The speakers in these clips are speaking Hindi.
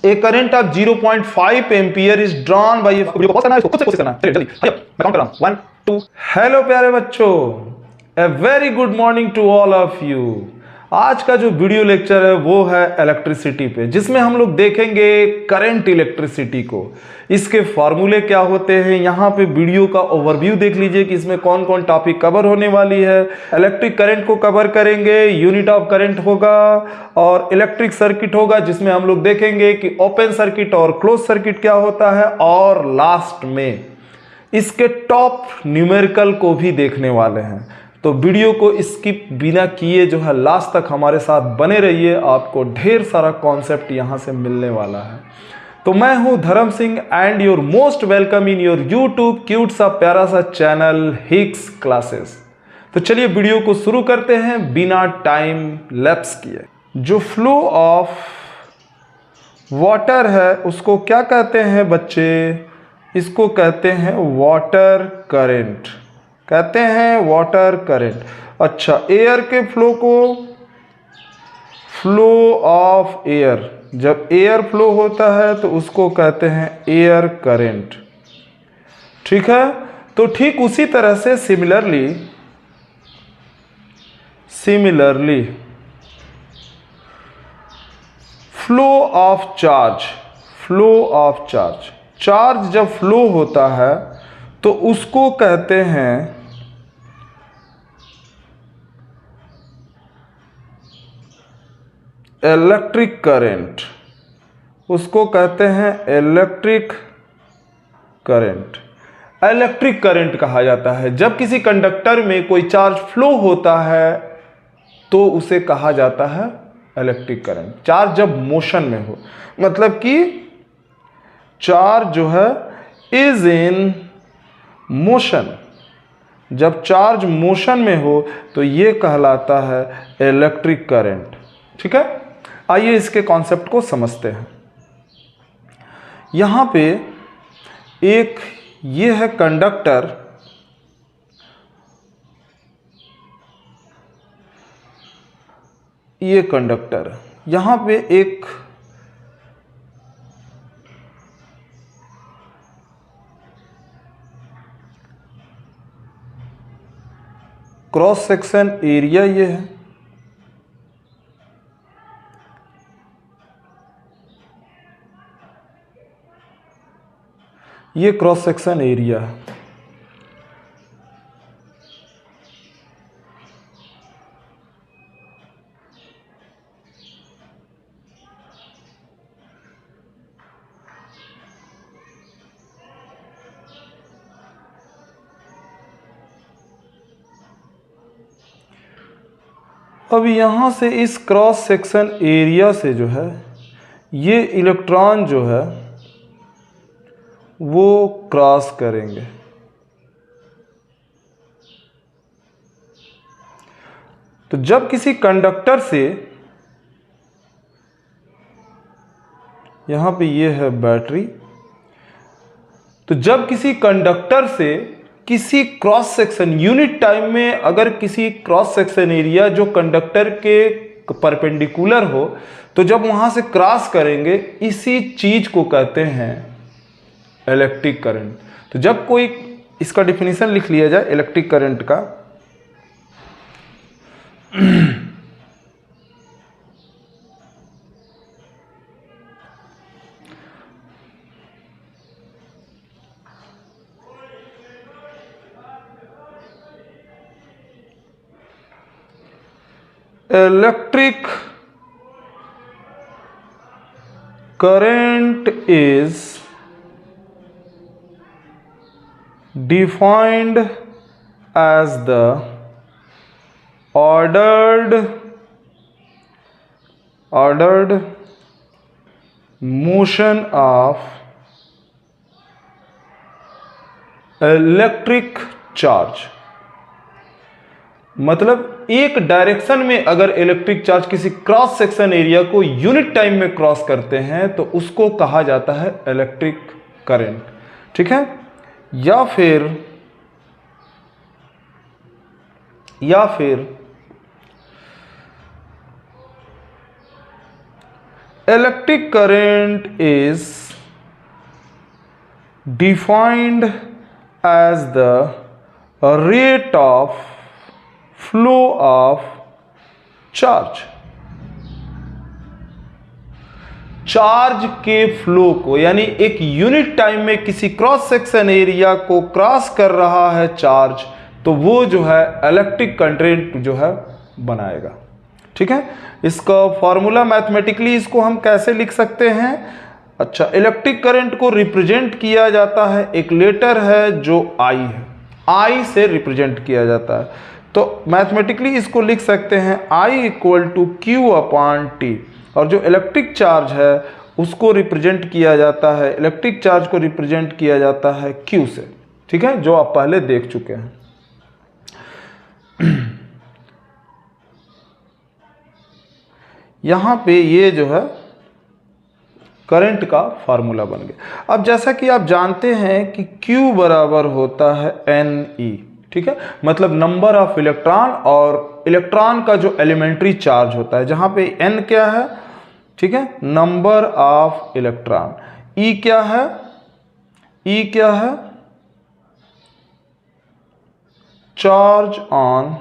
A current of 0.5 ampere is drawn bye video को पॉज करना है, इसको खुद से कोशिश करना है। चलिए जल्दी मैं काउंट कर रहा हूं 1 2। हेलो प्यारे बच्चों, a very good morning to all of you. आज का जो वीडियो लेक्चर है वो है इलेक्ट्रिसिटी पे, जिसमें हम लोग देखेंगे करंट इलेक्ट्रिसिटी को, इसके फॉर्मूले क्या होते हैं। यहाँ पे वीडियो का ओवरव्यू देख लीजिए कि इसमें कौन कौन टॉपिक कवर होने वाली है। इलेक्ट्रिक करंट को कवर करेंगे, यूनिट ऑफ करंट होगा और इलेक्ट्रिक सर्किट होगा, जिसमें हम लोग देखेंगे कि ओपन सर्किट और क्लोज सर्किट क्या होता है, और लास्ट में इसके टॉप न्यूमेरिकल को भी देखने वाले हैं। तो वीडियो को स्किप बिना किए जो है लास्ट तक हमारे साथ बने रहिए, आपको ढेर सारा कॉन्सेप्ट यहाँ से मिलने वाला है। तो मैं हूं धर्म Singh and your most welcome in your YouTube cute सा प्यारा सा चैनल हिक्स क्लासेस। तो चलिए वीडियो को शुरू करते हैं बिना टाइम लैप्स किए। जो फ्लो ऑफ वाटर है उसको क्या कहते हैं बच्चे? इसको कहते हैं वाटर करंट, कहते हैं वाटर करंट। अच्छा, एयर के फ्लो को फ्लो ऑफ एयर, जब एयर फ्लो होता है तो उसको कहते हैं एयर करंट। ठीक है, तो ठीक उसी तरह से similarly flow of charge, flow of charge, charge जब फ्लो होता है तो उसको कहते हैं इलेक्ट्रिक करंट, उसको कहते हैं इलेक्ट्रिक करंट। इलेक्ट्रिक करंट कहा जाता है जब किसी कंडक्टर में कोई चार्ज फ्लो होता है तो उसे कहा जाता है इलेक्ट्रिक करंट। चार्ज जब मोशन में हो, मतलब कि चार्ज जो है इज इन मोशन, जब चार्ज मोशन में हो तो ये कहलाता है इलेक्ट्रिक करंट। ठीक है, आइए इसके कॉन्सेप्ट को समझते हैं। यहां पे एक ये है कंडक्टर, ये कंडक्टर, यहां पे एक क्रॉस सेक्शन एरिया ये है, ये क्रॉस सेक्शन एरिया है। अब यहां से इस क्रॉस सेक्शन एरिया से जो है ये इलेक्ट्रॉन जो है वो क्रॉस करेंगे। तो जब किसी कंडक्टर से, यहां पे ये है बैटरी, तो जब किसी कंडक्टर से किसी क्रॉस सेक्शन यूनिट टाइम में अगर किसी क्रॉस सेक्शन एरिया जो कंडक्टर के परपेंडिकुलर हो, तो जब वहां से क्रॉस करेंगे इसी चीज को कहते हैं इलेक्ट्रिक करंट। तो जब कोई, इसका डिफिनीशन लिख लिया जाए इलेक्ट्रिक करंट का, electric current is defined as the ordered motion of electric charge. मतलब एक डायरेक्शन में अगर इलेक्ट्रिक चार्ज किसी क्रॉस सेक्शन एरिया को यूनिट टाइम में क्रॉस करते हैं तो उसको कहा जाता है इलेक्ट्रिक करंट। ठीक है, या फिर electric current is defined as the rate of flow of charge. Charge के फ्लो को, यानी एक यूनिट टाइम में किसी क्रॉस सेक्शन एरिया को क्रॉस कर रहा है चार्ज, तो वो जो है इलेक्ट्रिक करंट जो है बनाएगा। ठीक है, इसका फॉर्मूला मैथमेटिकली इसको हम कैसे लिख सकते हैं? अच्छा, इलेक्ट्रिक करंट को रिप्रेजेंट किया जाता है, एक लेटर है जो आई है, आई से रिप्रेजेंट किया जाता है। तो मैथमेटिकली इसको लिख सकते हैं I equal to Q upon T, और जो इलेक्ट्रिक चार्ज है उसको रिप्रेजेंट किया जाता है, इलेक्ट्रिक चार्ज को रिप्रेजेंट किया जाता है Q से। ठीक है, जो आप पहले देख चुके हैं। यहां पे ये जो है करंट का फार्मूला बन गया। अब जैसा कि आप जानते हैं कि Q बराबर होता है Ne, ठीक है, मतलब नंबर ऑफ इलेक्ट्रॉन और इलेक्ट्रॉन का जो एलिमेंट्री चार्ज होता है, जहां पे N क्या है, ठीक है, नंबर ऑफ इलेक्ट्रॉन। E क्या है? E क्या है? चार्ज ऑन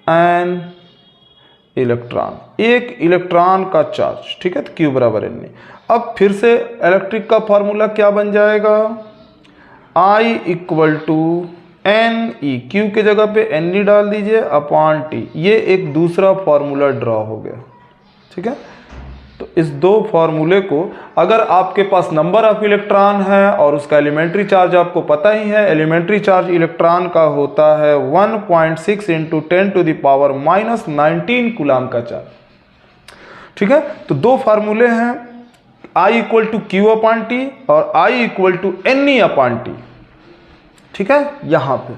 एन इलेक्ट्रॉन, एक इलेक्ट्रॉन का चार्ज। ठीक है, तो Q बराबर Ne। अब फिर से इलेक्ट्रिक का फॉर्मूला क्या बन जाएगा? I equal to Ne, Q के जगह पे Ne डाल दीजिए अपॉन T। ये एक दूसरा फॉर्मूला ड्रॉ हो गया। ठीक है, तो इस दो फॉर्मूले को, अगर आपके पास नंबर ऑफ इलेक्ट्रॉन है और उसका एलिमेंट्री चार्ज आपको पता ही है, एलिमेंट्री चार्ज इलेक्ट्रॉन का होता है 1.6 इंटू 10⁻⁻19 कूलम का चार्ज। ठीक है, तो दो फार्मूले हैं, I equal to Q upon T और I equal to Ne upon T. ठीक है, यहां पे।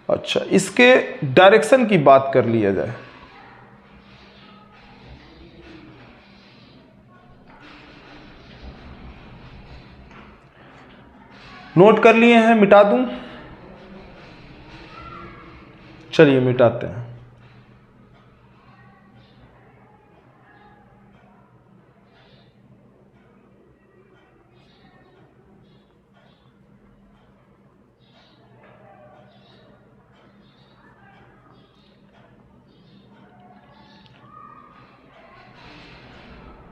अच्छा, इसके डायरेक्शन की बात कर लिया जाए। नोट कर लिए हैं? मिटा दूं? चलिए मिटाते हैं।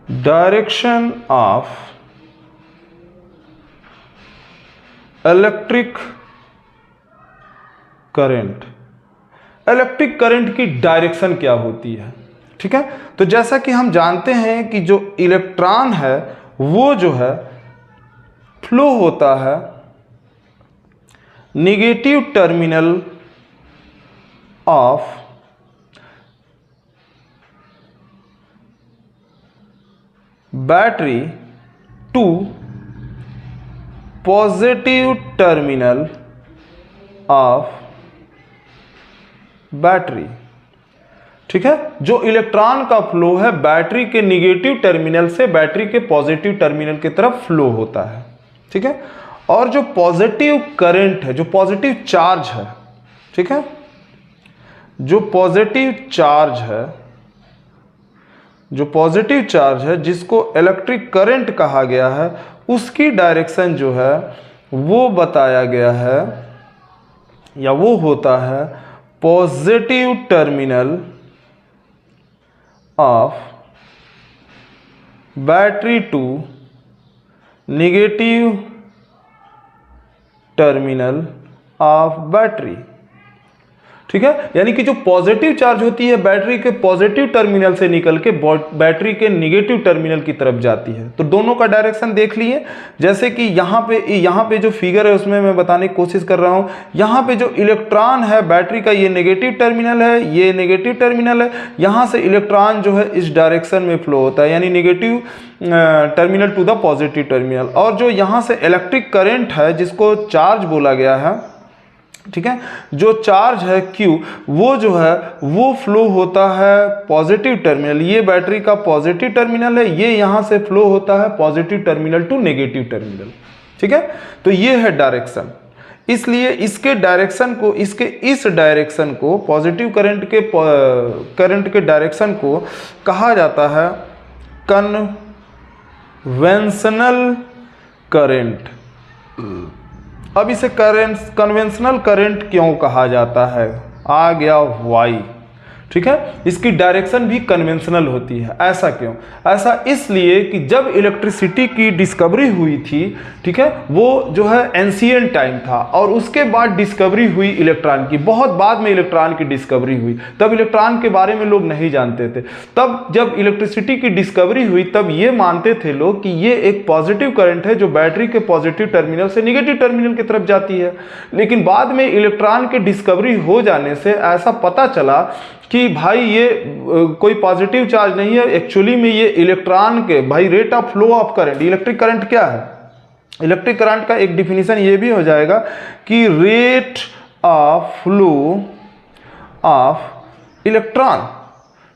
Direction of electric current, electric current की डायरेक्शन क्या होती है? ठीक है, तो जैसा कि हम जानते हैं कि जो इलेक्ट्रॉन है वो जो है फ्लो होता है negative terminal of battery to positive terminal of battery. ठीक है, जो इलेक्ट्रॉन का फ्लो है बैटरी के निगेटिव टर्मिनल से बैटरी के पॉजिटिव टर्मिनल की तरफ फ्लो होता है। ठीक है, और जो पॉजिटिव करंट है, जो पॉजिटिव चार्ज है, ठीक है, जो पॉजिटिव चार्ज है, जो पॉजिटिव चार्ज है जिसको इलेक्ट्रिक करंट कहा गया है, उसकी डायरेक्शन जो है वो बताया गया है, या वो होता है positive terminal of battery to negative terminal of battery. ठीक है, यानी कि जो पॉजिटिव चार्ज होती है बैटरी के पॉजिटिव टर्मिनल से निकल के बैटरी के निगेटिव टर्मिनल की तरफ जाती है। तो दोनों का डायरेक्शन देख लिए, जैसे कि यहाँ पे जो फिगर है उसमें मैं बताने की कोशिश कर रहा हूँ। यहाँ पे जो इलेक्ट्रॉन है बैटरी का, ये नेगेटिव टर्मिनल है, ये नेगेटिव टर्मिनल है। यहाँ से इलेक्ट्रॉन जो है इस डायरेक्शन में फ्लो होता है, यानी negative terminal to the positive terminal. और जो यहाँ से इलेक्ट्रिक करंट है जिसको चार्ज बोला गया है, ठीक है, जो चार्ज है Q, वो जो है वो फ्लो होता है पॉजिटिव टर्मिनल। ये बैटरी का पॉजिटिव टर्मिनल है, ये यहां से फ्लो होता है positive terminal to negative terminal. ठीक है, तो ये है डायरेक्शन। इसलिए इसके डायरेक्शन को, इसके इस डायरेक्शन को, पॉजिटिव करंट के डायरेक्शन को कहा जाता है कन्वेंशनल करंट। अब इसे कन्वेंशनल करंट क्यों कहा जाता है? आ गया वाई, ठीक है। इसकी डायरेक्शन भी कन्वेंशनल होती है। ऐसा क्यों? ऐसा इसलिए कि जब इलेक्ट्रिसिटी की डिस्कवरी हुई थी, ठीक है, वो जो है एंशिएंट टाइम था, और उसके बाद डिस्कवरी हुई इलेक्ट्रॉन की। बहुत बाद में इलेक्ट्रॉन की डिस्कवरी हुई, तब इलेक्ट्रॉन के बारे में लोग नहीं जानते थे। तब जब इलेक्ट्रिसिटी की डिस्कवरी हुई, तब ये मानते थे लोग कि ये एक पॉजिटिव करंट है जो बैटरी के पॉजिटिव टर्मिनल से निगेटिव टर्मिनल की तरफ जाती है। लेकिन बाद में इलेक्ट्रॉन की डिस्कवरी हो जाने से ऐसा पता चला कि भाई ये कोई पॉजिटिव चार्ज नहीं है, एक्चुअली में ये इलेक्ट्रॉन के भाई rate of flow of current. Electric current क्या है? इलेक्ट्रिक करंट का एक डिफिनीशन ये भी हो जाएगा कि rate of flow of electron,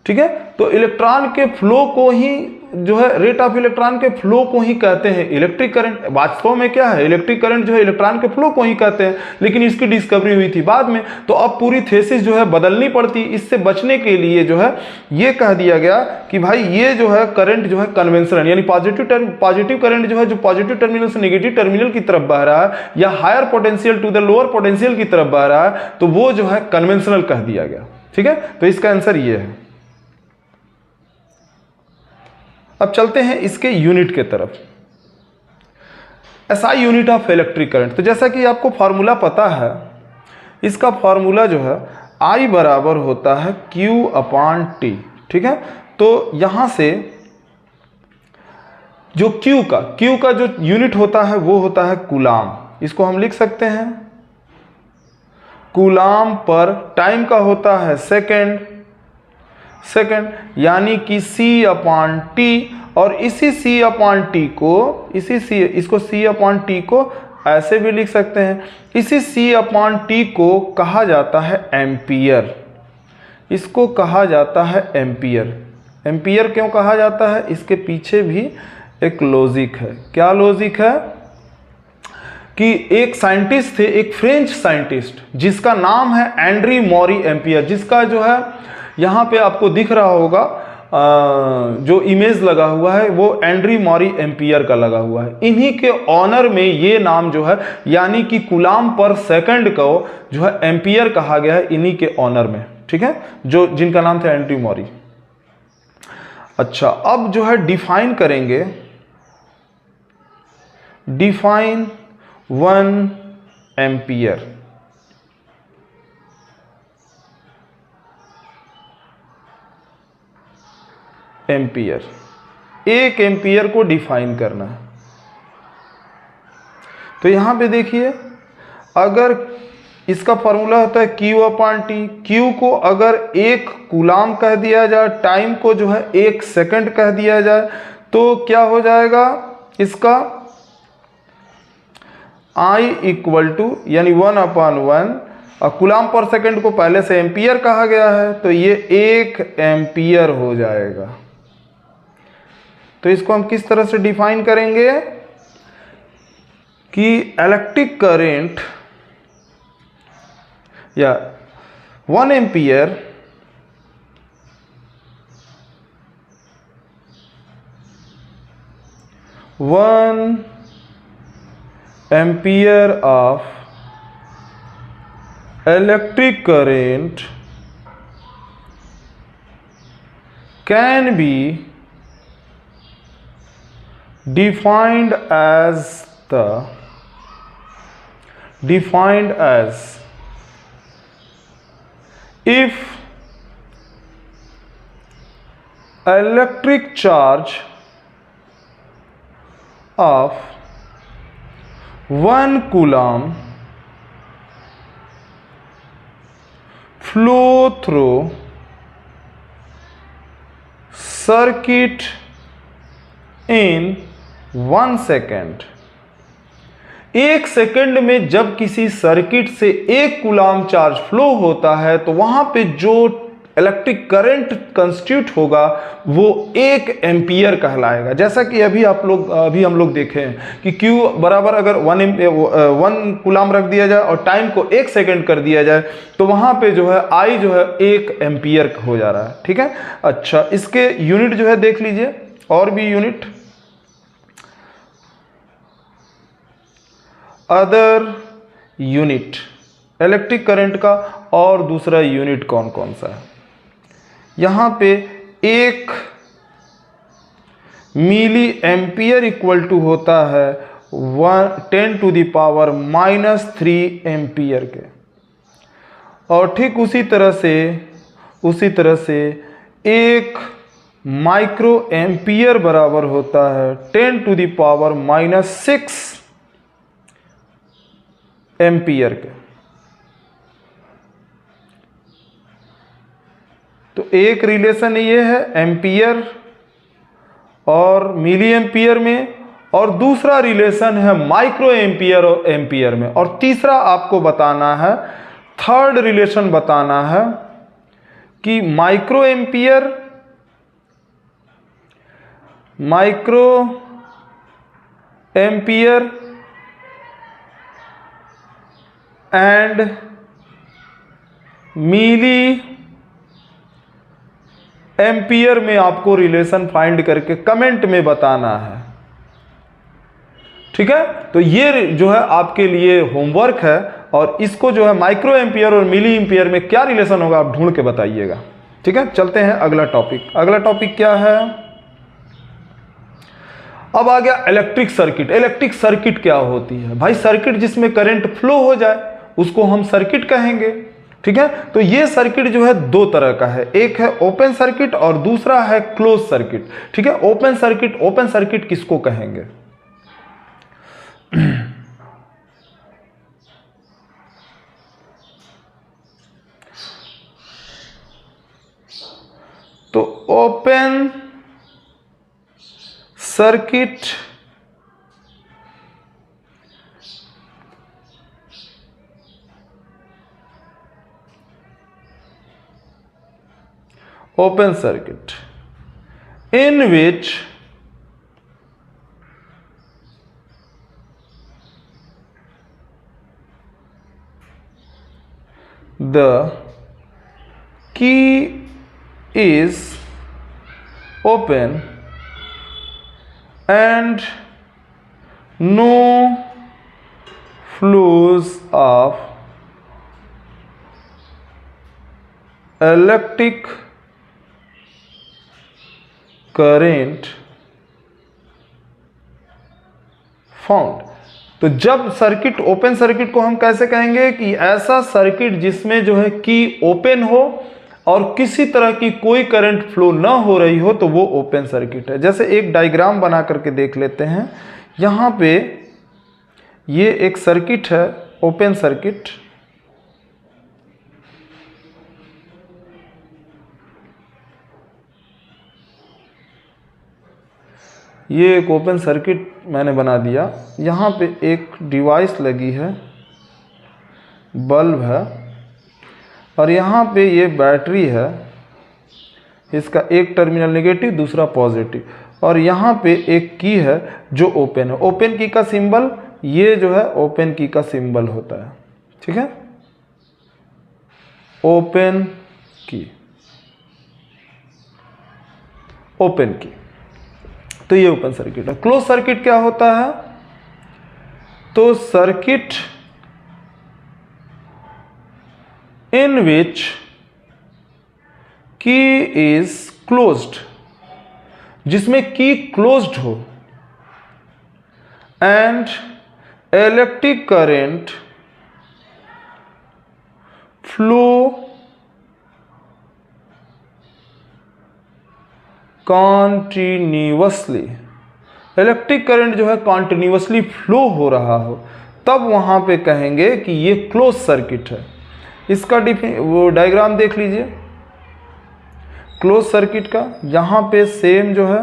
ठीक है। तो इलेक्ट्रॉन के फ्लो को ही जो है रेट ऑफ इलेक्ट्रॉन के फ्लो को ही कहते हैं इलेक्ट्रिक करंट। वास्तव में क्या है? इलेक्ट्रिक करंट जो है इलेक्ट्रॉन के फ्लो को ही कहते हैं, लेकिन इसकी डिस्कवरी हुई थी बाद में, तो अब पूरी थीसिस जो है बदलनी पड़ती। इससे बचने के लिए जो है ये कह दिया गया कि भाई ये जो है करंट जो है कन्वेंशनल, यानी पॉजिटिव करंट जो है जो पॉजिटिव टर्मिनल से नेगेटिव टर्मिनल की तरफ बह रहा है, या higher potential to the lower potential की तरफ बह रहा है, तो वो जो है कन्वेंशनल कह दिया गया, ठीक है। तो इसका आंसर ये है। अब चलते हैं इसके यूनिट के तरफ। SI unit of electric current. तो जैसा कि आपको फार्मूला पता है, इसका फार्मूला जो है I बराबर होता है Q/T, ठीक है। तो यहां से जो Q का जो यूनिट होता है वो होता है कूलाम। इसको हम लिख सकते हैं कूलाम पर टाइम का होता है सेकंड, यानी कि C/T। और इसी C/T को इसको C/T को ऐसे भी लिख सकते हैं। इसी C/T को कहा जाता है एम्पियर। इसको कहा जाता है एम्पियर। एम्पियर क्यों कहा जाता है? इसके पीछे भी एक लॉजिक है। क्या लॉजिक है? कि एक साइंटिस्ट थे, एक फ्रेंच साइंटिस्ट, जिसका नाम है एंड्री मॉरी एम्पियर, जिसका जो है यहाँ पे आपको दिख रहा होगा जो इमेज लगा हुआ है वो एंड्री मॉरी एम्पियर का लगा हुआ है। इन्हीं के ऑनर में ये नाम जो है, यानी कि कूलाम पर सेकंड को जो है एम्पियर कहा गया है, इन्हीं के ऑनर में, ठीक है, जो जिनका नाम था एंड्री मॉरी। अच्छा, अब जो है डिफाइन करेंगे, डिफाइन 1 एम्पियर। एम्पियर, 1 एम्पियर को डिफाइन करना है। तो यहां पे देखिए, अगर इसका फॉर्मूला होता है Q/T। Q को अगर 1 कूलाम कह दिया जाए, टाइम को जो है 1 सेकंड कह दिया जाए, तो क्या हो जाएगा इसका I इक्वल टू, यानी 1/1, और कूलाम पर सेकंड को पहले से एम्पियर कहा गया है, तो ये 1 एम्पियर हो जाएगा। तो इसको हम किस तरह से डिफाइन करेंगे कि इलेक्ट्रिक करंट या 1 ampere of electric current can be defined as if electric charge of 1 coulomb flow through circuit in 1 second. 1 second में जब किसी सर्किट से 1 कूलाम चार्ज फ्लो होता है, तो वहां पे जो इलेक्ट्रिक करंट कंस्टिट्यूट होगा वो 1 एम्पियर कहलाएगा। जैसा कि अभी हम लोग देखे हैं कि Q बराबर अगर 1 कूलाम रख दिया जाए और टाइम को 1 सेकेंड कर दिया जाए, तो वहां पे जो है I जो है 1 एम्पियर हो जा रहा है, ठीक है। अच्छा, इसके यूनिट जो है देख लीजिए, और भी unit, other unit, electric current का और दूसरा यूनिट कौन कौन सा है। यहाँ पे 1 मिली एम्पियर इक्वल टू होता है 10⁻³ एम्पियर के, और ठीक उसी तरह से 1 माइक्रो एम्पियर बराबर होता है 10⁻⁻6 एम्पियर के। तो एक रिलेशन ये है एम्पियर और मिली एम्पियर में, और दूसरा रिलेशन है माइक्रो एम्पियर और एम्पियर में, और तीसरा आपको बताना है, थर्ड रिलेशन बताना है कि micro ampere and milli ampere में आपको रिलेशन फाइंड करके कमेंट में बताना है। ठीक है, तो ये जो है आपके लिए होमवर्क है, और इसको जो है माइक्रो एम्पियर और मिली एम्पियर में क्या रिलेशन होगा आप ढूंढ के बताइएगा। ठीक है, चलते हैं अगला टॉपिक। अगला टॉपिक क्या है, अब आ गया इलेक्ट्रिक सर्किट। इलेक्ट्रिक सर्किट क्या होती है भाई? सर्किट जिसमें करंट फ्लो हो जाए उसको हम सर्किट कहेंगे। ठीक है, तो ये सर्किट जो है दो तरह का है, एक है ओपन सर्किट और दूसरा है क्लोज सर्किट। ठीक है, ओपन सर्किट किसको कहेंगे? तो open circuit in which the key is open and no flows of electric current found. तो जब सर्किट, ओपन सर्किट को हम कैसे कहेंगे कि ऐसा सर्किट जिसमें जो है की ओपन हो और किसी तरह की कोई करंट फ्लो ना हो रही हो, तो वो ओपन सर्किट है। जैसे एक डायग्राम बना करके देख लेते हैं। यहां पे ये एक सर्किट है, ओपन सर्किट। ये एक ओपन सर्किट मैंने बना दिया। यहाँ पे एक डिवाइस लगी है, बल्ब है, और यहाँ पे ये बैटरी है, इसका एक टर्मिनल नेगेटिव दूसरा पॉजिटिव, और यहाँ पे एक की है जो ओपन है। ओपन की का सिंबल ये जो है ओपन की का सिंबल होता है। ठीक है, ओपन की, ओपन की, तो ये ओपन सर्किट है। क्लोज सर्किट क्या होता है? तो सर्किट इन विच की इज क्लोज्ड, जिसमें की क्लोज्ड हो and electric current flow continuously, electric current जो है कॉन्टिन्यूअसली फ्लो हो रहा हो, तब वहां पे कहेंगे कि ये क्लोज सर्किट है। इसका वो डायग्राम देख लीजिए क्लोज सर्किट का। यहां पे सेम जो है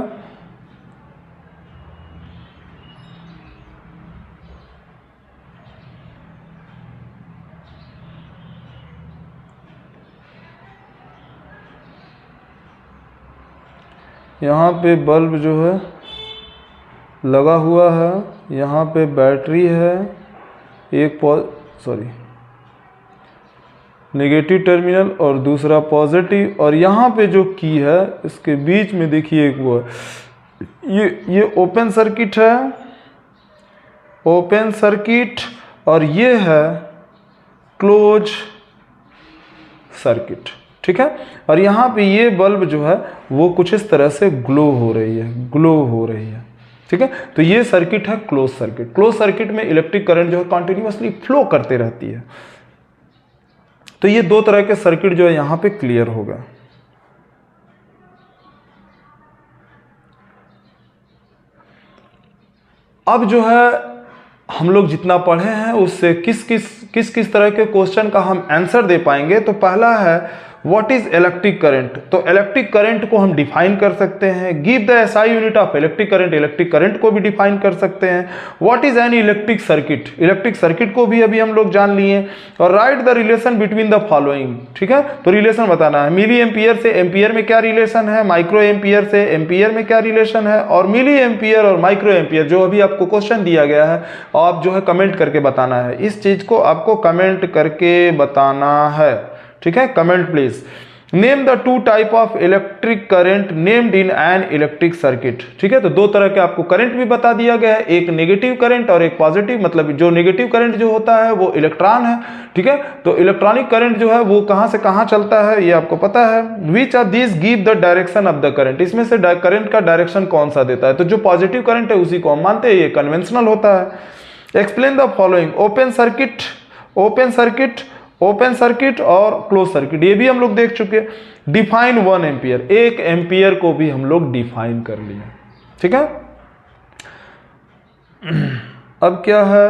यहाँ पे बल्ब जो है लगा हुआ है, यहाँ पे बैटरी है, एक नेगेटिव टर्मिनल और दूसरा पॉजिटिव, और यहाँ पे जो की है इसके बीच में देखिए एक वो है, ये ओपन सर्किट है, ओपन सर्किट, और ये है क्लोज सर्किट, ठीक है। और यहाँ पे ये बल्ब जो है वो कुछ इस तरह से ग्लो हो रही है, ग्लो हो रही है, ठीक है। तो ये सर्किट है क्लोज सर्किट। क्लोज सर्किट में इलेक्ट्रिक करंट जो है कंटिन्यूअसली फ्लो करते रहती है। तो ये दो तरह के सर्किट जो है यहाँ पे क्लियर हो गया। अब जो है हम लोग जितना पढ़े हैं उससे किस किस तरह के क्वेश्चन का हम आंसर दे पाएंगे। तो पहला है व्हाट इज इलेक्ट्रिक करंट। तो इलेक्ट्रिक करंट को हम डिफाइन कर सकते हैं। Give the SI unit of electric current, electric current को भी डिफाइन कर सकते हैं। What is an electric circuit, electric circuit को भी अभी हम लोग जान लिए। और right the relation between the following, ठीक है। तो रिलेशन बताना है, मिली एम्पियर से एम्पियर में क्या रिलेशन है, माइक्रो एम्पियर से एम्पियर में क्या रिलेशन है, और मिली एम्पियर और माइक्रो एम्पियर जो अभी आपको क्वेश्चन दिया गया है आप जो है कमेंट करके बताना है। इस चीज को आपको कमेंट करके बताना है, ठीक है। Comment please. Name the two type of electric current named in an electric circuit, ठीक है। तो दो तरह के आपको करंट भी बता दिया गया है, एक नेगेटिव करंट और एक पॉजिटिव। मतलब जो नेगेटिव करंट जो होता है वो इलेक्ट्रॉन है, ठीक है। तो इलेक्ट्रॉनिक करंट जो है वो कहां से कहां चलता है ये आपको पता है। Which of this give the direction of the current, इसमें से करंट का डायरेक्शन कौन सा देता है। तो जो पॉजिटिव करंट है उसी को हम मानते हैं, ये कन्वेंशनल होता है। Explain the following, open circuit, open circuit, open circuit और क्लोज सर्किट, ये भी हम लोग देख चुके। डिफाइन 1 एम्पियर, 1 एम्पियर को भी हम लोग डिफाइन कर लिए, ठीक है। अब क्या है,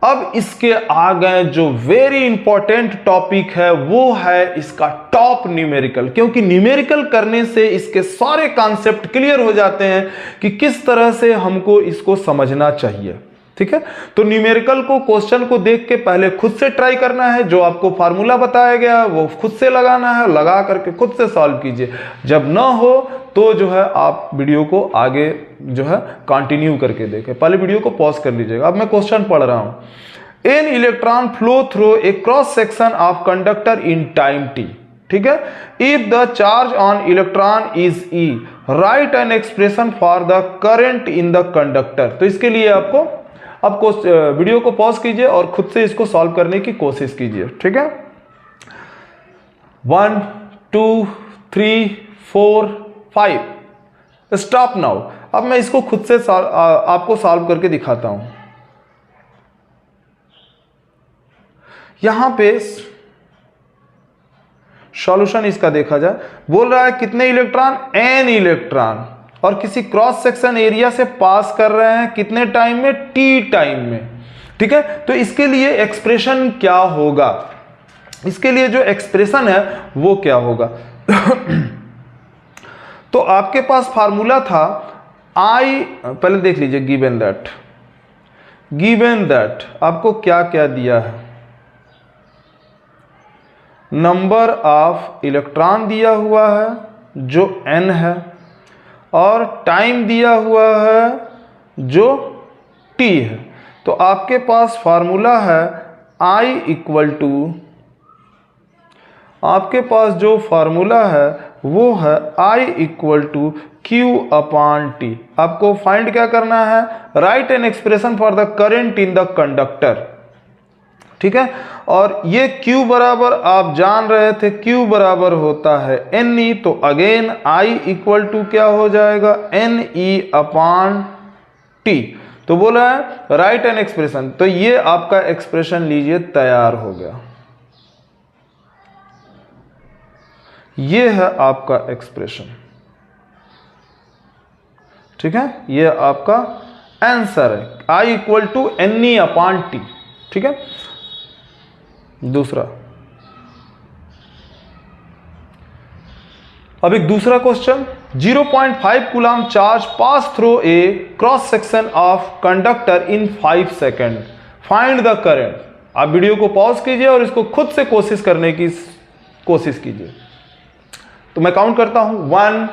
अब इसके आगे जो वेरी इंपॉर्टेंट टॉपिक है वो है इसका टॉप न्यूमेरिकल, क्योंकि न्यूमेरिकल करने से इसके सारे कॉन्सेप्ट क्लियर हो जाते हैं कि किस तरह से हमको इसको समझना चाहिए, ठीक है। तो न्यूमेरिकल को क्वेश्चन को देख के पहले खुद से ट्राई करना है, जो आपको फार्मूला बताया गया वो खुद से लगाना है, लगा करके खुद से सॉल्व कीजिए। जब ना हो तो जो है आप वीडियो को आगे जो है कंटिन्यू करके देखें, पहले वीडियो को पॉज कर लीजिएगा। अब मैं क्वेश्चन पढ़ रहा हूं। An electron flow through a cross section of conductor in time T, ठीक है। If the charge on electron is E, right an expression for the current in the conductor. तो इसके लिए आपको वीडियो को पॉज कीजिए और खुद से इसको सॉल्व करने की कोशिश कीजिए, ठीक है। 1 2 3 4 5 स्टॉप नाउ। अब मैं इसको खुद से आपको सॉल्व करके दिखाता हूं। यहां पे सॉल्यूशन इसका देखा जाए, बोल रहा है कितने इलेक्ट्रॉन, n इलेक्ट्रॉन, और किसी क्रॉस सेक्शन एरिया से पास कर रहे हैं कितने टाइम में, t टाइम में, ठीक है। तो इसके लिए एक्सप्रेशन क्या होगा, इसके लिए जो एक्सप्रेशन है वो क्या होगा। तो आपके पास फार्मूला था I, पहले देख लीजिए, गिवन दैट आपको क्या क्या दिया है, नंबर ऑफ इलेक्ट्रॉन दिया हुआ है जो n है, और टाइम दिया हुआ है जो t है। तो आपके पास फार्मूला है I इक्वल टू, आपके पास जो फार्मूला है वो है I equal to Q upon T। आपको फाइंड क्या करना है, right an expression for the current in the conductor, ठीक है। और ये Q बराबर आप जान रहे थे, Q बराबर होता है NE, तो अगेन I इक्वल टू क्या हो जाएगा, NE अपॉन T। तो बोला है राइट एन एक्सप्रेशन, तो ये आपका एक्सप्रेशन लीजिए तैयार हो गया, ये है आपका एक्सप्रेशन, ठीक है। ये आपका आंसर है, I equal to NE upon T, ठीक है। दूसरा, अब एक दूसरा question, 0.5 coulomb charge pass through a cross section of conductor in 5 second, find the current. आप वीडियो को पॉज कीजिए और इसको खुद से कोशिश करने की कोशिश कीजिए। तो मैं काउंट करता हूं, 1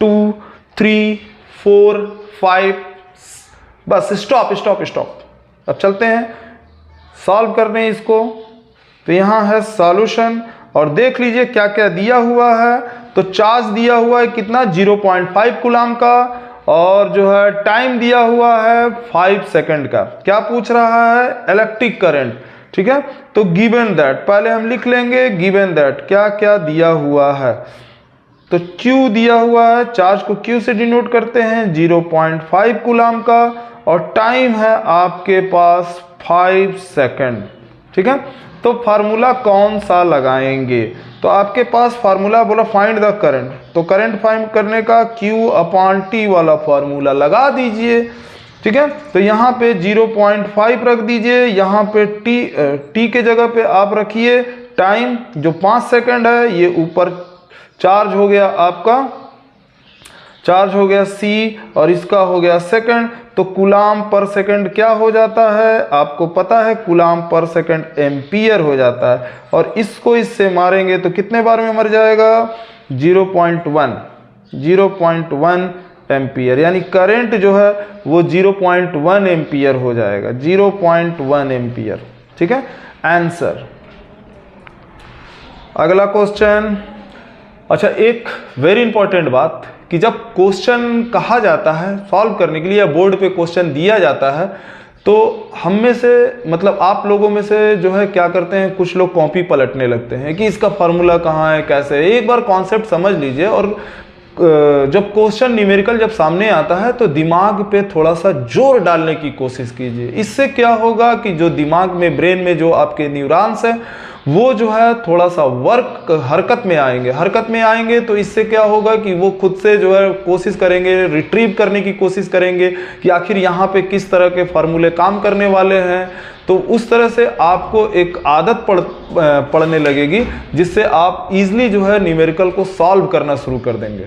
2 3 4 5, बस स्टॉप स्टॉप स्टॉप। अब चलते हैं सॉल्व करने इसको। तो यहां है सॉल्यूशन, और देख लीजिए क्या क्या दिया हुआ है। तो चार्ज दिया हुआ है कितना, 0.5 कूलम का, और जो है टाइम दिया हुआ है 5 सेकंड का। क्या पूछ रहा है? Electric current. ठीक है, तो गिवन दैट पहले हम लिख लेंगे, गिवन दैट क्या क्या दिया हुआ है। तो Q दिया हुआ है, चार्ज को Q से डिनोट करते हैं 0.5 कूलम का, और टाइम है आपके पास 5 सेकंड। ठीक है, तो फार्मूला कौन सा लगाएंगे? तो आपके पास फार्मूला बोला फाइंड द करंट, तो करंट फाइंड करने का Q/T वाला फार्मूला लगा दीजिए। ठीक है, तो यहाँ पे 0.5 रख दीजिए, यहाँ पे T के जगह पे आप रखिए टाइम जो 5 सेकंड है, ये ऊपर चार्ज हो गया आपका, चार्ज हो गया C, और इसका हो गया सेकंड। तो कूलम पर सेकंड क्या हो जाता है? आपको पता है कूलम पर सेकंड एम्पियर हो जाता है, और इसको इससे मारेंगे तो कितने बार में मर जाएगा? 0.1 एम्पियर, यानी करंट जो है वो 0.1 एम्पियर हो जाएगा, 0.1 एम्पियर। ठीक है, आंसर। अगला क्वेश्चन। अच्छा, एक वेरी इंपॉर्टेंट बात कि जब क्वेश्चन कहा जाता है सॉल्व करने के लिए या बोर्ड पे क्वेश्चन दिया जाता है, तो हम में से मतलब आप लोगों में से जो है क्या करते हैं, कुछ लोग कॉपी पलटने लगते हैं कि इसका फार्मूला कहाँ है, कैसे है। एक बार कॉन्सेप्ट समझ लीजिए, और जब क्वेश्चन न्यूमेरिकल जब सामने आता है तो दिमाग पे थोड़ा सा जोर डालने की कोशिश कीजिए। इससे क्या होगा कि जो दिमाग में, ब्रेन में जो आपके न्यूरॉन्स हैं वो जो है थोड़ा सा हरकत में आएंगे। तो इससे क्या होगा कि वो खुद से जो है कोशिश करेंगे, रिट्रीव करने की कोशिश करेंगे कि आखिर यहाँ पे किस तरह के फार्मूले काम करने वाले हैं। तो उस तरह से आपको एक आदत पड़ने लगेगी, जिससे आप इजीली जो है न्यूमेरिकल को सॉल्व करना शुरू कर देंगे।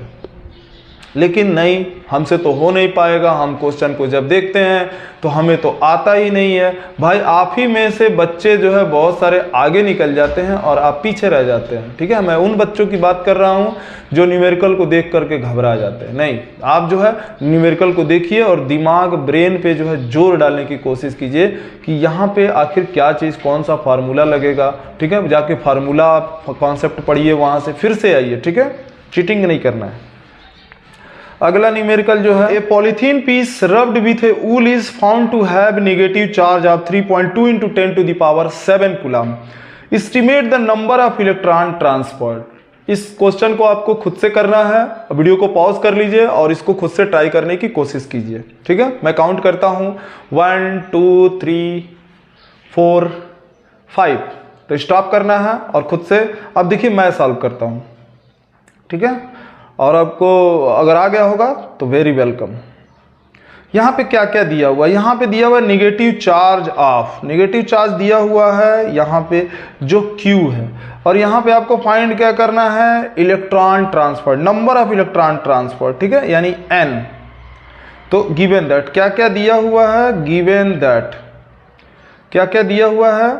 लेकिन नहीं, हमसे तो हो नहीं पाएगा। हम क्वेश्चन को जब देखते हैं तो हमें तो आता ही नहीं है। भाई, आप ही में से बच्चे जो है बहुत सारे आगे निकल जाते हैं और आप पीछे रह जाते हैं। ठीक है, मैं उन बच्चों की बात कर रहा हूं जो न्यूमेरिकल को देख करके घबरा जाते हैं। नहीं, आप जो है न्यूमेरिकल को देखिए और दिमाग, ब्रेन पे जो है जोर डालने की कोशिश कीजिए कि यहाँ पे आखिर क्या चीज़, कौन सा फार्मूला लगेगा। ठीक है, जाके फार्मूला आप कॉन्सेप्ट पढ़िए, वहाँ से फिर से आइए। ठीक है, चीटिंग नहीं करना है। अगला न्यूमेरिकल जो है, a polythene piece rubbed with a wool is found to have negative charge of 3.2 × 10⁷ coulomb. Estimate the number of electron transferred. इस क्वेश्चन को आपको खुद से करना है। वीडियो को पॉज कर लीजिए और इसको खुद से ट्राई करने की कोशिश कीजिए। ठीक है, मैं काउंट करता हूं 1 2 3 4 5, तो स्टॉप करना है और खुद से अब देखिए मैं सॉल्व करता हूं। ठीक है, और आपको अगर आ गया होगा तो वेरी वेलकम। यहाँ पे क्या क्या दिया हुआ है? यहाँ पे दिया हुआ है negative charge of, negative charge दिया हुआ है यहाँ पे जो Q है, और यहाँ पे आपको फाइंड क्या करना है? Electron transfer, number of electron transfer. ठीक है, यानी N। तो गिवन दैट क्या क्या दिया हुआ है? गिवन दैट क्या क्या दिया हुआ है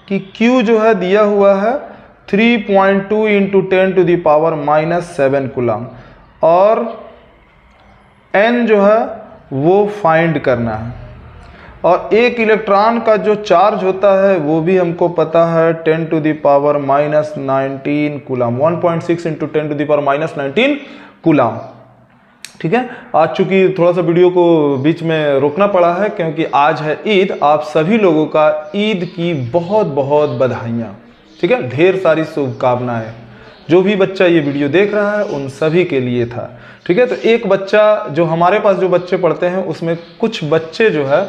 कि Q जो है दिया हुआ है 3.2 × 10⁻⁻7 कूलम, और N जो है वो फाइंड करना है। और एक इलेक्ट्रॉन का जो चार्ज होता है वो भी हमको पता है 10⁻⁻19 कूलम, 1.6 × 10⁻⁻19 कूलम। ठीक है, आज चूंकि थोड़ा सा वीडियो को बीच में रोकना पड़ा है क्योंकि आज है ईद। आप सभी लोगों का ईद की बहुत बहुत बधाइयाँ। ठीक है, ढेर सारी शुभकामनाएं। जो भी बच्चा ये वीडियो देख रहा है उन सभी के लिए था। ठीक है, तो एक बच्चा जो हमारे पास जो बच्चे पढ़ते हैं उसमें कुछ बच्चे जो है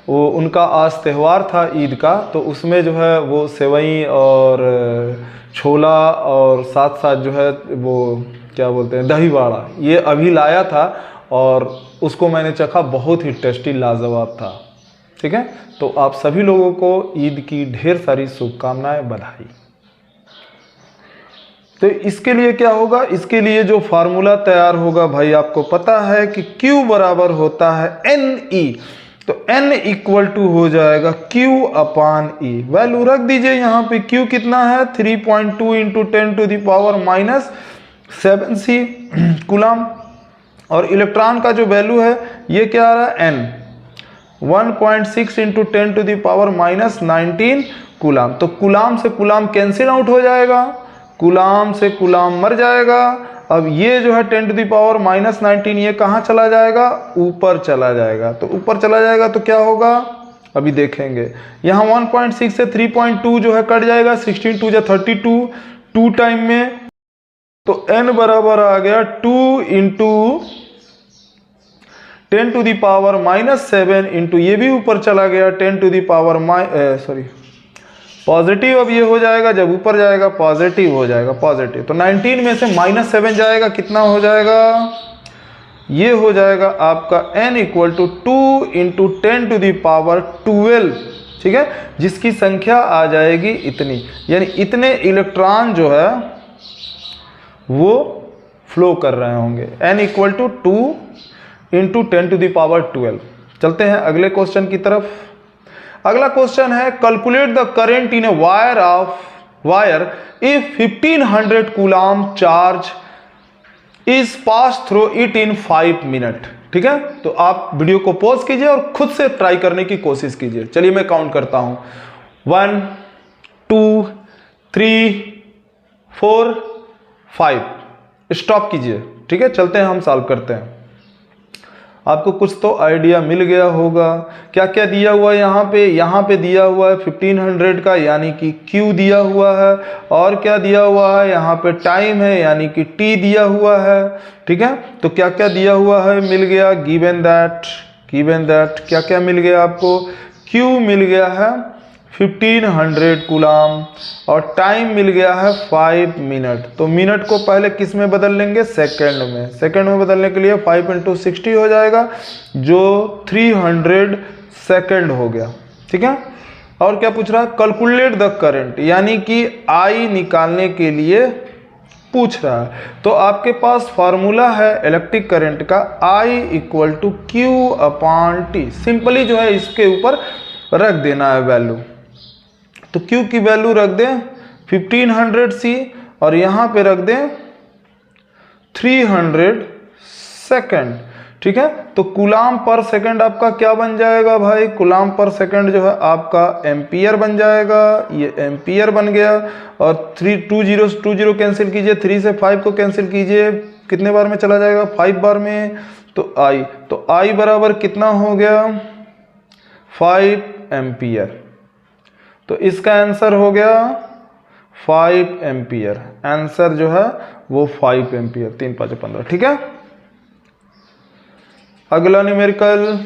वो उनका आज त्यौहार था ईद का, तो उसमें जो है वो सेवई और छोला और साथ साथ जो है वो क्या बोलते हैं दही बाड़ा, ये अभी लाया था और उसको मैंने चखा, बहुत ही टेस्टी लाजवाब था। ठीक है, तो आप सभी लोगों को ईद की ढेर सारी शुभकामनाएं, बधाई। तो इसके लिए क्या होगा? इसके लिए जो फार्मूला तैयार होगा भाई, आपको पता है कि Q बराबर होता है NE, तो N इक्वल टू हो जाएगा Q/E। वैल्यू रख दीजिए यहाँ पे। Q कितना है? 3.2 × 10⁻⁻7 कूलम, और इलेक्ट्रॉन का जो वैल्यू है ये क्या आ रहा है? N 1.6 × 10⁻⁻19 coulomb. तो कूलम से कूलम कैंसिल आउट हो जाएगा, कूलम से कूलम मर जाएगा, अब ये जो है 10⁻⁻19 ये कहाँ चला जाएगा, ऊपर चला जाएगा। तो ऊपर चला जाएगा तो क्या होगा, अभी देखेंगे। यहाँ 1.6 से 3.2 जो है कट जाएगा, 16 2 32 2 टाइम में, तो n बराबर आ गया 2 इंटू 10⁻⁻7 इंटू ये भी ऊपर चला गया 10⁻⁻, पॉजिटिव। अब ये हो जाएगा, जब ऊपर जाएगा पॉजिटिव हो जाएगा, पॉजिटिव। तो 19 में से -7 जाएगा, कितना हो जाएगा, ये हो जाएगा आपका n = 2 इंटू 10⁻12, ठीक है, जिसकी संख्या आ जाएगी इतनी, यानी इतने इलेक्ट्रॉन जो है वो फ्लो कर रहे होंगे। n = 2 into 10⁻12। चलते हैं अगले क्वेश्चन की तरफ। अगला क्वेश्चन है, calculate the current in a wire if 1500 coulomb charge is pass through it in 5 minute. ठीक है, तो आप वीडियो को पॉज कीजिए और खुद से ट्राई करने की कोशिश कीजिए। चलिए मैं काउंट करता हूं, 1 2 3 4 5, स्टॉप कीजिए। ठीक है, चलते हैं हम सॉल्व करते हैं। आपको कुछ तो आइडिया मिल गया होगा। क्या क्या दिया हुआ है यहाँ पे दिया हुआ है 1500 का, यानी कि Q दिया हुआ है, और क्या दिया हुआ है यहाँ पे टाइम है, यानी कि T दिया हुआ है। ठीक है, तो क्या क्या दिया हुआ है, मिल गया गिवन दैट क्या क्या मिल गया आपको, Q मिल गया है 1500 कूलम और टाइम मिल गया है 5 मिनट। तो मिनट को पहले किस में बदल लेंगे, सेकंड में। सेकंड में बदलने के लिए 5 × 60 हो जाएगा, जो 300 सेकंड हो गया। ठीक है, और क्या पूछ रहा है, कैलकुलेट द करंट, यानी कि I निकालने के लिए पूछ रहा है। तो आपके पास फार्मूला है इलेक्ट्रिक करंट का, I = Q/T। सिंपली जो है इसके ऊपर रख देना है वैल्यू। तो Q की वैल्यू रख दें 1500C और यहाँ पे रख दें 300 सेकंड। ठीक है, तो कूलम पर सेकंड आपका क्या बन जाएगा भाई, कूलम पर सेकंड जो है आपका एम्पियर बन जाएगा। ये एम्पियर बन गया, और 2 0 कैंसिल कीजिए, 3 से 5 को कैंसिल कीजिए, कितने बार में चला जाएगा, 5 बार में। तो I बराबर कितना हो गया, 5 एम्पियर। तो इसका आंसर हो गया 5 एम्पियर। आंसर जो है वो 5 एम्पियर, 3 5 15। ठीक है, अगला न्यूमेरिकल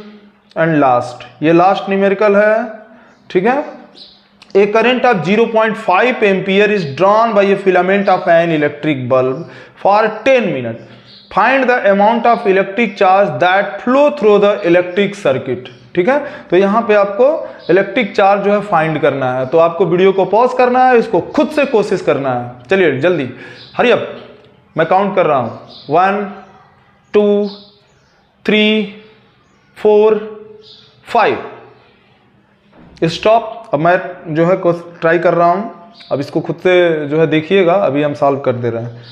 एंड लास्ट, ये लास्ट न्यूमेरिकल है। ठीक है, a current of 0.5 ampere is drawn by a filament of an electric bulb for 10 minute. Find the amount of electric charge that flow through the electric circuit. ठीक है, तो यहाँ पे आपको इलेक्ट्रिक चार्ज जो है फाइंड करना है। तो आपको वीडियो को पॉज करना है, इसको खुद से कोशिश करना है। चलिए जल्दी, हरी अप, मैं काउंट कर रहा हूं, 1 2 3 4 5, स्टॉप। अब मैं जो है ट्राई कर रहा हूं, अब इसको खुद से जो है देखिएगा। अभी हम सॉल्व कर दे रहे हैं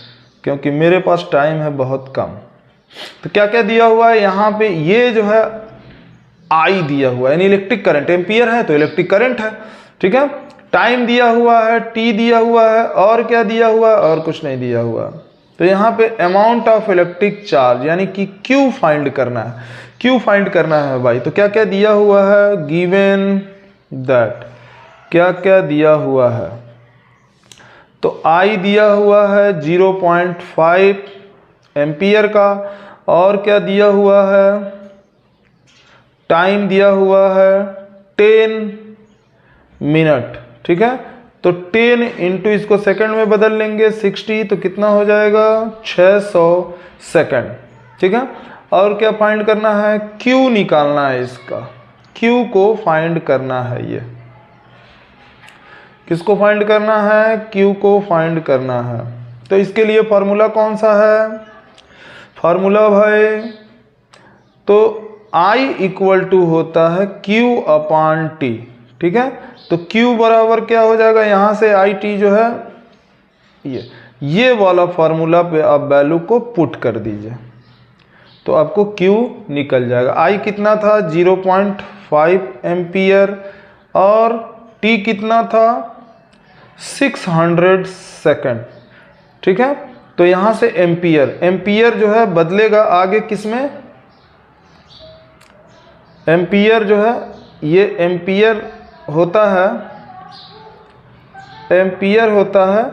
क्योंकि मेरे पास टाइम है बहुत कम। तो क्या क्या दिया हुआ है यहाँ पे, ये जो है I दिया हुआ है, यानी इलेक्ट्रिक करंट, एम्पियर है तो इलेक्ट्रिक करंट है। ठीक है, टाइम दिया हुआ है, T दिया हुआ है, और क्या दिया हुआ है, और कुछ नहीं दिया हुआ। तो यहाँ पे अमाउंट ऑफ इलेक्ट्रिक चार्ज यानी कि Q फाइंड करना है, Q फाइंड करना है भाई। तो क्या क्या दिया हुआ है, गिवन दैट क्या क्या दिया हुआ है। तो I दिया हुआ है 0.5 एम्पियर का, और क्या दिया हुआ है, टाइम दिया हुआ है 10 मिनट। ठीक है, तो 10 इंटू इसको सेकंड में बदल लेंगे 60, तो कितना हो जाएगा 600 सेकंड। ठीक है, और क्या फाइंड करना है, Q निकालना है, इसका Q को फाइंड करना है। ये किसको फाइंड करना है, Q को फाइंड करना है। तो इसके लिए फार्मूला कौन सा है, फार्मूला भाई, तो I = होता है Q/T। ठीक है, तो Q बराबर क्या हो जाएगा, यहाँ से IT जो है ये वाला फार्मूला पे आप वैल्यू को पुट कर दीजिए, तो आपको Q निकल जाएगा। I कितना था 0.5 एम्पियर, और T कितना था 600 सेकंड। ठीक है, तो यहाँ से एम्पियर, एम्पियर जो है बदलेगा आगे किस में, एम्पियर जो है ये एम्पियर होता है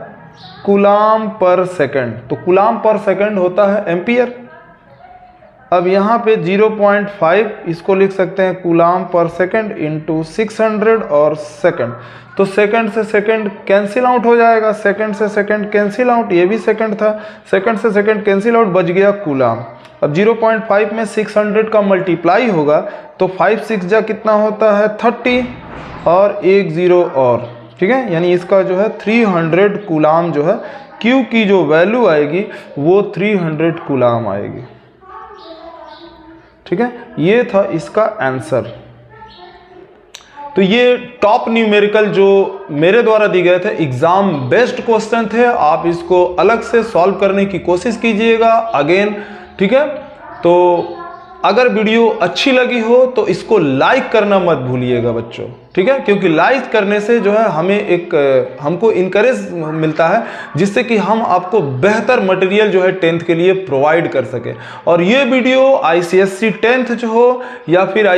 कूलाम पर सेकंड, तो कूलाम पर सेकंड होता है एम्पियर। अब यहाँ पे 0.5 इसको लिख सकते हैं कूलाम पर सेकंड इंटू 600 और सेकंड, तो सेकंड से सेकंड कैंसिल आउट हो जाएगा, सेकंड से सेकंड कैंसिल आउट, ये भी सेकंड था, सेकंड से सेकंड कैंसिल आउट, बच गया कूलाम। अब 0.5 में 600 का मल्टीप्लाई होगा तो 5 6 जा कितना होता है 30 और 1 0 और, ठीक है, यानी इसका जो है 300 कूलाम जो है Q की जो वैल्यू आएगी वो 300 कूलाम आएगी, ठीक है। ये था इसका आंसर। तो ये टॉप न्यूमेरिकल जो मेरे द्वारा दिए गए थे, एग्जाम बेस्ड क्वेश्चन थे, आप इसको अलग से सॉल्व करने की कोशिश कीजिएगा अगेन, ठीक है। तो अगर वीडियो अच्छी लगी हो तो इसको लाइक करना मत भूलिएगा बच्चों, ठीक है, क्योंकि लाइक करने से जो है हमें हमको इनकरेज मिलता है, जिससे कि हम आपको बेहतर मटेरियल जो है 10th के लिए प्रोवाइड कर सके। और ये वीडियो ICSE 10th जो हो या फिर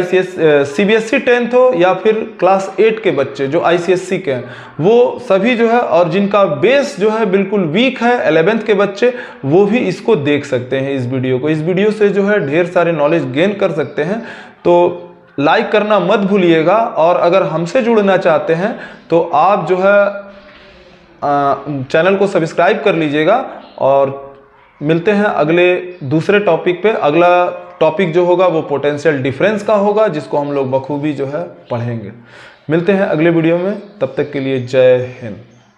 CBSE 10th हो या फिर क्लास 8 के बच्चे जो ICSE के हैं, वो सभी जो है, और जिनका बेस जो है बिल्कुल वीक है 11th के बच्चे, वो भी इसको देख सकते हैं। इस वीडियो से जो है ढेर सारे नॉलेज गेन कर सकते हैं। तो लाइक करना मत भूलिएगा, और अगर हमसे जुड़ना चाहते हैं तो आप जो है चैनल को सब्सक्राइब कर लीजिएगा। और मिलते हैं अगले दूसरे टॉपिक पे। अगला टॉपिक जो होगा वो पोटेंशियल डिफरेंस का होगा, जिसको हम लोग बखूबी जो है पढ़ेंगे। मिलते हैं अगले वीडियो में, तब तक के लिए जय हिंद।